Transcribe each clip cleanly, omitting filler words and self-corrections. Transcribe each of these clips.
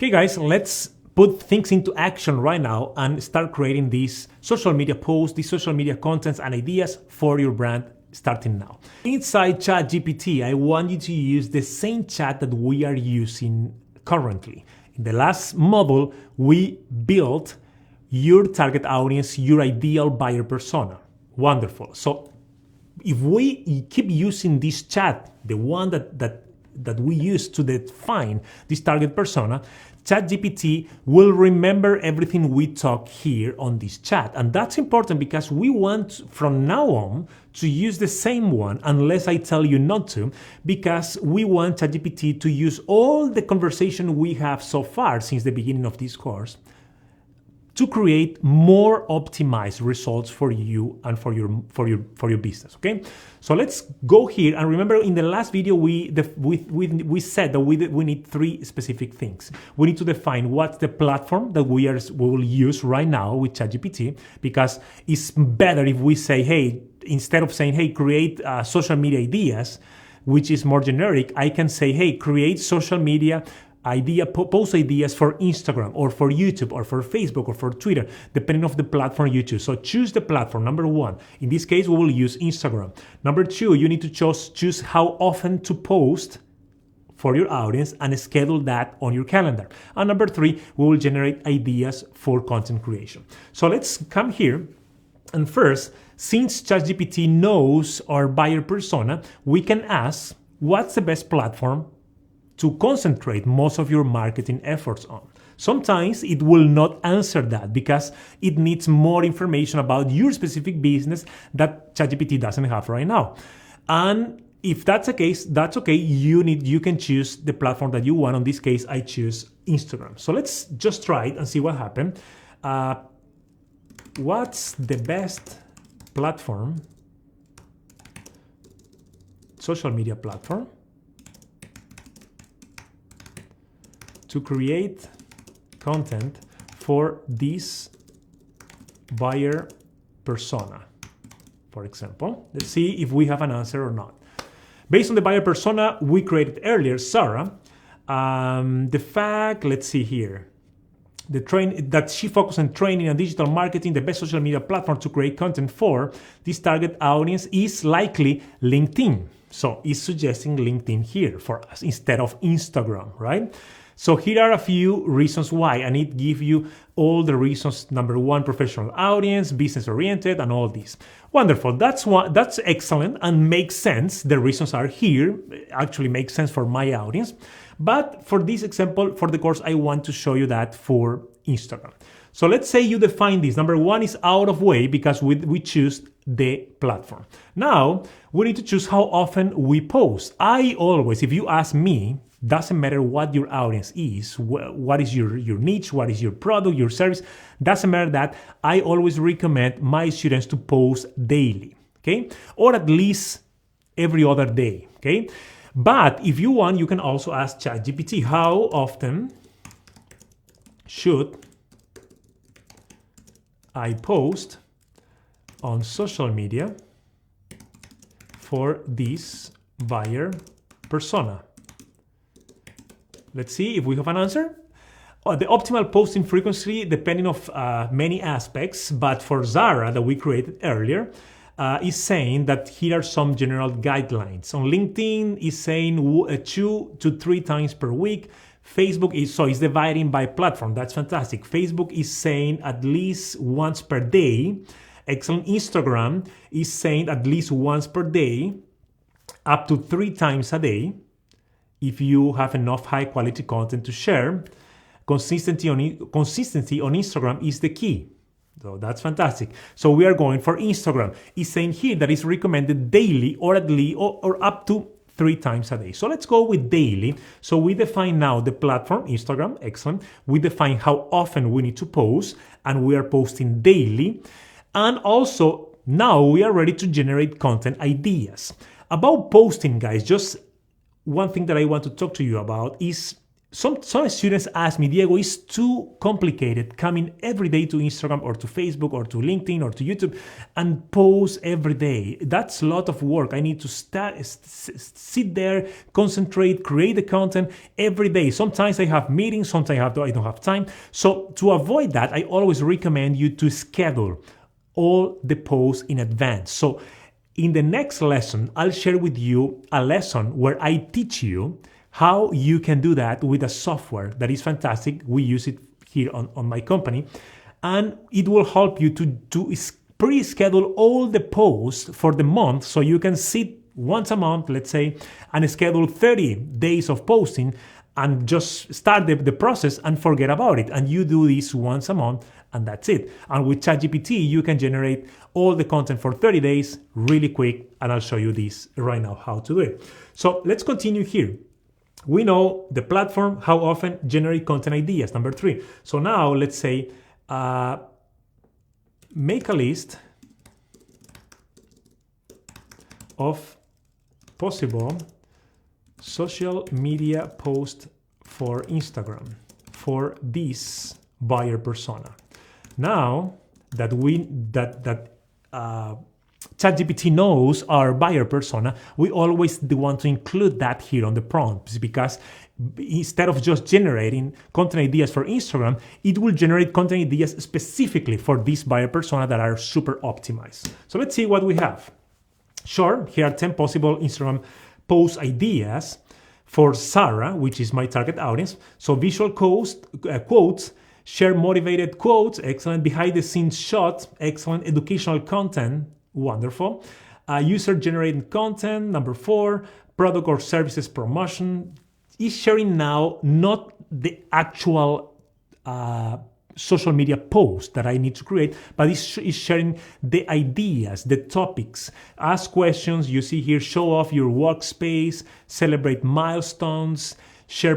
Okay guys, let's put things into action right now and start creating these social media posts, these social media contents and ideas for your brand starting now. Inside ChatGPT, I want you to use the same chat that we are using currently. In the last model, we built your target audience, your ideal buyer persona. Wonderful. So if we keep using this chat, the one that we use to define this target persona, ChatGPT will remember everything we talk here on this chat. And that's important because we want from now on to use the same one unless I tell you not to, because we want ChatGPT to use all the conversation we have so far since the beginning of this course to create more optimized results for you and for your business. Okay, so let's go here and remember in the last video we said that we need three specific things. We need to define what's the platform that we will use right now with ChatGPT, because it's better if we say, hey, instead of saying, hey, create social media ideas, which is more generic, I can say, hey, create social media post ideas for Instagram or for YouTube or for Facebook or for Twitter, depending on the platform you choose. So choose the platform, number one. In this case, we will use Instagram. Number two, you need to choose how often to post for your audience and schedule that on your calendar. And number three, we will generate ideas for content creation. So let's come here. And first, since ChatGPT knows our buyer persona, we can ask, what's the best platform to concentrate most of your marketing efforts on? Sometimes it will not answer that because it needs more information about your specific business that ChatGPT doesn't have right now. And if that's the case, that's okay. You can choose the platform that you want. In this case, I choose Instagram. So let's just try it and see what happens. What's the best platform, social media platform, to create content for this buyer persona, for example? Let's see if we have an answer or not. Based on the buyer persona we created earlier, Sarah, let's see here, that she focused on training and digital marketing, the best social media platform to create content for this target audience is likely LinkedIn. So it's suggesting LinkedIn here for us instead of Instagram, right? So here are a few reasons why, and it gives you all the reasons. Number one, professional audience, business oriented, and all these. Wonderful. That's excellent and makes sense. The reasons are here, actually make sense for my audience. But for this example, for the course, I want to show you that for Instagram. So let's say you define this. Number one is out of way because we choose the platform. Now we need to choose how often we post. I always, if you ask me, doesn't matter what your audience is, what is your niche, what is your product, your service, doesn't matter that. I always recommend my students to post daily, okay? Or at least every other day, okay? But if you want, you can also ask ChatGPT, how often should I post on social media for this buyer persona? Let's see if we have an answer. The optimal posting frequency depending on many aspects, but for Zara that we created earlier, is saying that here are some general guidelines. On LinkedIn is saying 2 to 3 times per week. Facebook is dividing by platform. That's fantastic. Facebook is saying at least once per day. Excellent. Instagram is saying at least once per day, up to 3 times a day. If you have enough high quality content to share, consistency on Instagram is the key. So that's fantastic. So we are going for Instagram. It's saying here that it's recommended daily or at least or up to 3 times a day. So let's go with daily. So we define now the platform, Instagram, excellent. We define how often we need to post, and we are posting daily. And also now we are ready to generate content ideas. About posting, guys, just one thing that I want to talk to you about is Some students ask me, Diego, it's too complicated coming every day to Instagram or to Facebook or to LinkedIn or to YouTube and post every day. That's a lot of work. I need to sit there, concentrate, create the content every day. Sometimes I have meetings, sometimes I don't have time. So to avoid that, I always recommend you to schedule all the posts in advance. So in the next lesson, I'll share with you a lesson where I teach you how you can do that with a software that is fantastic. We use it here on my company, and it will help you to pre-schedule all the posts for the month, so you can sit once a month, let's say, and schedule 30 days of posting and just start the process and forget about it. And you do this once a month and that's it. And with ChatGPT, you can generate all the content for 30 days really quick. And I'll show you this right now, how to do it. So let's continue here. We know the platform, how often generate content ideas, number 3. So now let's say, make a list of possible social media posts for Instagram for this buyer persona. Now that ChatGPT knows our buyer persona, we always want to include that here on the prompts, because instead of just generating content ideas for Instagram, it will generate content ideas specifically for this buyer persona that are super optimized. So let's see what we have. Sure, here are 10 possible Instagram post ideas for Sarah, which is my target audience. So visual quotes, share motivated quotes, excellent. Behind the scenes shots, excellent. Educational content, wonderful. User-generated content, number 4. Product or services promotion. Is sharing now not the actual social media post that I need to create, but is sharing the ideas, the topics. Ask questions, you see here, show off your workspace, celebrate milestones, share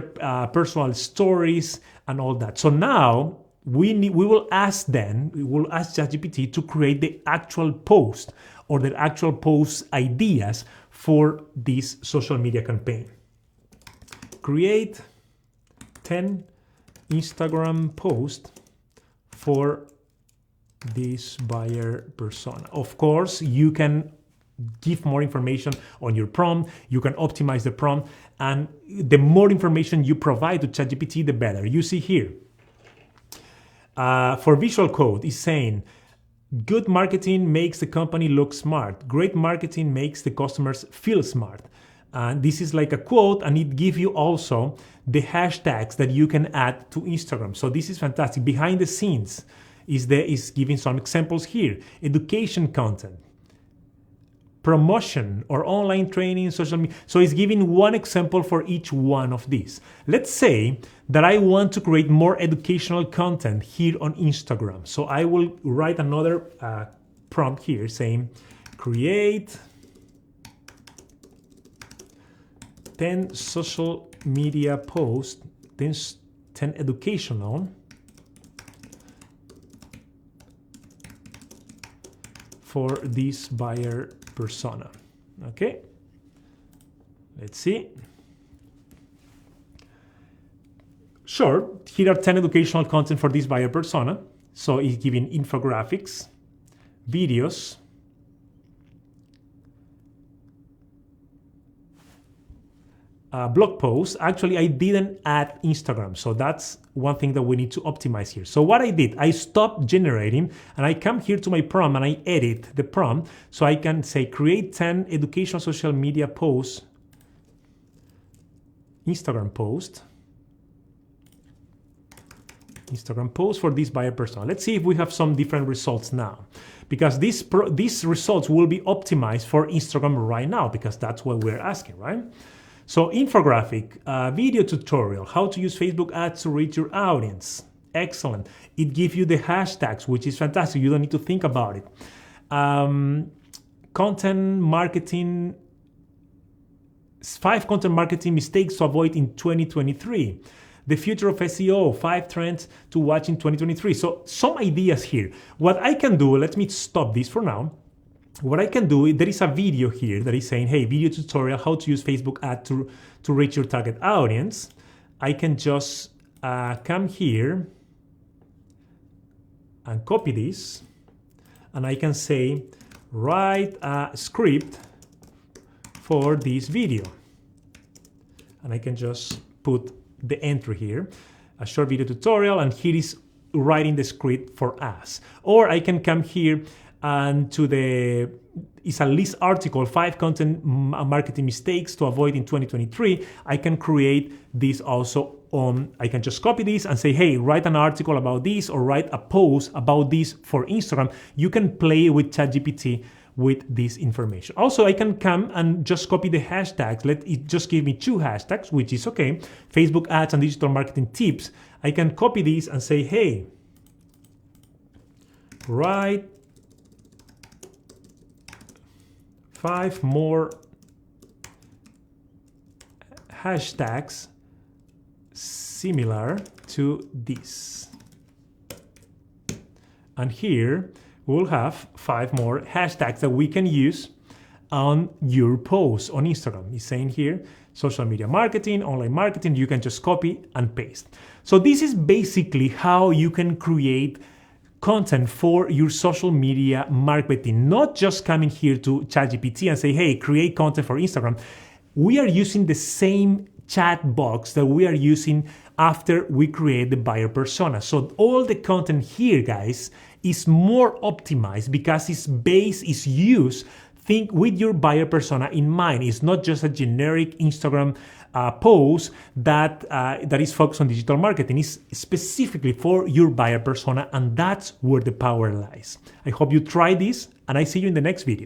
personal stories, and all that. So now we will ask ChatGPT to create the actual post or the actual post ideas for this social media campaign. Create 10 Instagram posts for this buyer persona. Of course, you can give more information on your prompt, you can optimize the prompt, and the more information you provide to ChatGPT, the better. You see here, for visual code, it's saying, good marketing makes the company look smart. Great marketing makes the customers feel smart. And this is like a quote, and it gives you also the hashtags that you can add to Instagram. So this is fantastic. Behind the scenes is giving some examples here. Education content, promotion or online training, social media. So it's giving one example for each one of these. Let's say that I want to create more educational content here on Instagram. So I will write another prompt here saying, create 10 social media posts, 10 educational for this buyer persona. Okay, let's see. Sure, here are 10 educational content for this buyer persona. So it's giving infographics, videos, blog posts. Actually, I didn't add Instagram, so that's one thing that we need to optimize here. So what I did, I stopped generating and I come here to my prompt and I edit the prompt so I can say create 10 educational social media posts, Instagram post for this buyer persona. Let's see if we have some different results now, because these results will be optimized for Instagram right now, because that's what we're asking, right? So infographic, video tutorial, how to use Facebook ads to reach your audience. Excellent. It gives you the hashtags, which is fantastic. You don't need to think about it. Content marketing, 5 content marketing mistakes to avoid in 2023. The future of SEO, 5 trends to watch in 2023. So some ideas here. What I can do, let me stop this for now. What I can do, there is a video here that is saying, hey, video tutorial, how to use Facebook ad to reach your target audience. I can just come here and copy this, and I can say, write a script for this video. And I can just put the entry here, a short video tutorial, and here is writing the script for us. Or I can come here and it's a list article, 5 content marketing mistakes to avoid in 2023. I can create this also I can just copy this and say, hey, write an article about this or write a post about this for Instagram. You can play with ChatGPT with this information. Also, I can come and just copy the hashtags. Let it just give me 2 hashtags, which is okay. Facebook ads and digital marketing tips. I can copy these and say, hey, write 5 more hashtags similar to this. And here we'll have 5 more hashtags that we can use on your post on Instagram. It's saying here, social media marketing, online marketing, you can just copy and paste. So this is basically how you can create content for your social media marketing, not just coming here to ChatGPT and say, hey, create content for Instagram. We are using the same chat box that we are using after we create the buyer persona. So all the content here, guys, is more optimized because its base is used. Think with your buyer persona in mind. It's not just a generic Instagram post that is focused on digital marketing. It's specifically for your buyer persona, and that's where the power lies. I hope you try this, and I see you in the next video.